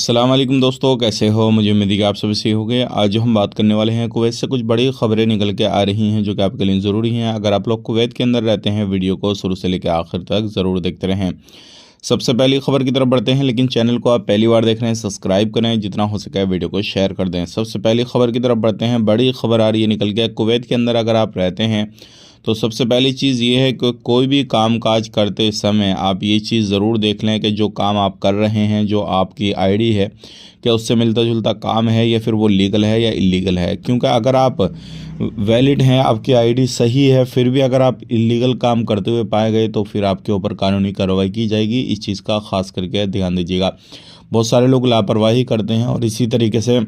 अस्सलाम वालेकुम दोस्तों, कैसे हो? मुझे उम्मीद है कि आप सभी सही होंगे। आज जो हम बात करने वाले हैं, कुवैत से कुछ बड़ी खबरें निकल के आ रही हैं जो कि आपके लिए ज़रूरी हैं। अगर आप लोग कुवैत के अंदर रहते हैं, वीडियो को शुरू से लेकर आखिर तक ज़रूर देखते रहें। सबसे पहली खबर की तरफ बढ़ते हैं, लेकिन चैनल को आप पहली बार देख रहे हैं, सब्सक्राइब करें, जितना हो सके वीडियो को शेयर कर दें। सबसे पहली खबर की तरफ बढ़ते हैं, बड़ी खबर आ रही है निकल के। कुवैत के अंदर अगर आप रहते हैं तो सबसे पहली चीज़ ये है कि कोई भी काम काज करते समय आप ये चीज़ ज़रूर देख लें कि जो काम आप कर रहे हैं, जो आपकी आईडी है, क्या उससे मिलता जुलता काम है या फिर वो लीगल है या इलीगल है। क्योंकि अगर आप वैलिड हैं, आपकी आईडी सही है, फिर भी अगर आप इलीगल काम करते हुए पाए गए तो फिर आपके ऊपर कानूनी कार्रवाई की जाएगी। इस चीज़ का खास करके ध्यान दीजिएगा। बहुत सारे लोग लापरवाही करते हैं और इसी तरीके से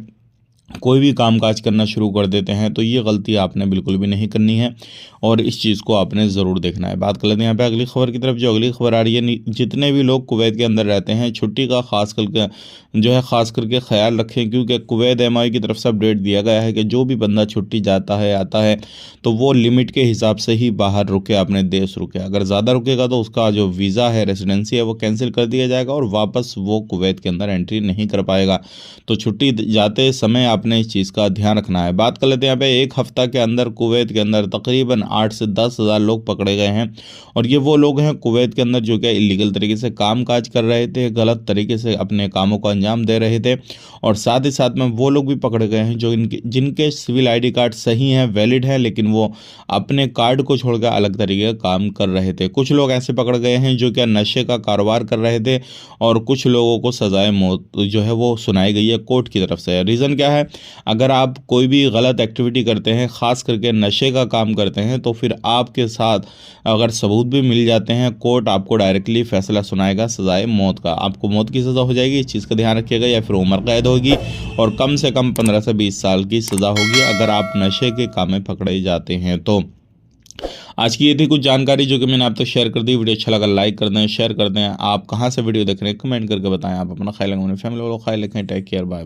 कोई भी कामकाज करना शुरू कर देते हैं, तो ये गलती आपने बिल्कुल भी नहीं करनी है और इस चीज़ को आपने ज़रूर देखना है। बात कर लेते हैं यहाँ पे अगली खबर की तरफ। जो अगली खबर आ रही है, जितने भी लोग कुवैत के अंदर रहते हैं, छुट्टी का खास करके खास करके ख्याल रखें, क्योंकि कुवैत एमआई की तरफ से अपडेट दिया गया है कि जो भी बंदा छुट्टी जाता है आता है तो वो लिमिट के हिसाब से ही बाहर रुके, अपने देश रुके। अगर ज़्यादा रुकेगा तो उसका जो वीज़ा है, रेसिडेंसी है, वो कैंसिल कर दिया जाएगा और वापस वो कुवैत के अंदर एंट्री नहीं कर पाएगा। तो छुट्टी जाते समय आपने इस चीज़ का ध्यान रखना है। बात कर लेते हैं यहाँ पे, एक हफ्ता के अंदर कुवैत के अंदर तकरीबन 8 से 10 हज़ार लोग पकड़े गए हैं और ये वो लोग हैं कुवैत के अंदर जो कि इलीगल तरीके से काम काज कर रहे थे, गलत तरीके से अपने कामों को अंजाम दे रहे थे। और साथ ही साथ में वो लोग भी पकड़े गए हैं जो जिनके सिविल आईडी कार्ड सही हैं, वैलिड हैं, लेकिन वो अपने कार्ड को छोड़कर अलग तरीके का काम कर रहे थे। कुछ लोग ऐसे पकड़ गए हैं जो क्या नशे का कारोबार कर रहे थे और कुछ लोगों को सजाए मौत जो है वो सुनाई गई है कोर्ट की तरफ से। रीज़न क्या है? अगर आप कोई भी गलत एक्टिविटी करते हैं, ख़ास करके नशे का काम करते हैं, तो फिर आपके साथ अगर सबूत भी मिल जाते हैं, कोर्ट आपको डायरेक्टली फैसला सुनाएगा सजाए मौत का। आपको मौत की सज़ा हो जाएगी, इस चीज़ का ध्यान रखिएगा, या फिर उम्र कैद होगी और कम से कम 15 से 20 साल की सज़ा होगी अगर आप नशे के काम में पकड़े जाते हैं तो। आज की ये थी कुछ जानकारी जो कि मैंने आप तक शेयर कर दी। वीडियो अच्छा लगा लाइक कर दें, शेयर कर दें। आप कहाँ से वीडियो देख रहे हैं कमेंट करके बताएं। आप अपना ख्याल रखें, अपनी फैमिली वालों का ख्याल रखें। Take care, bye.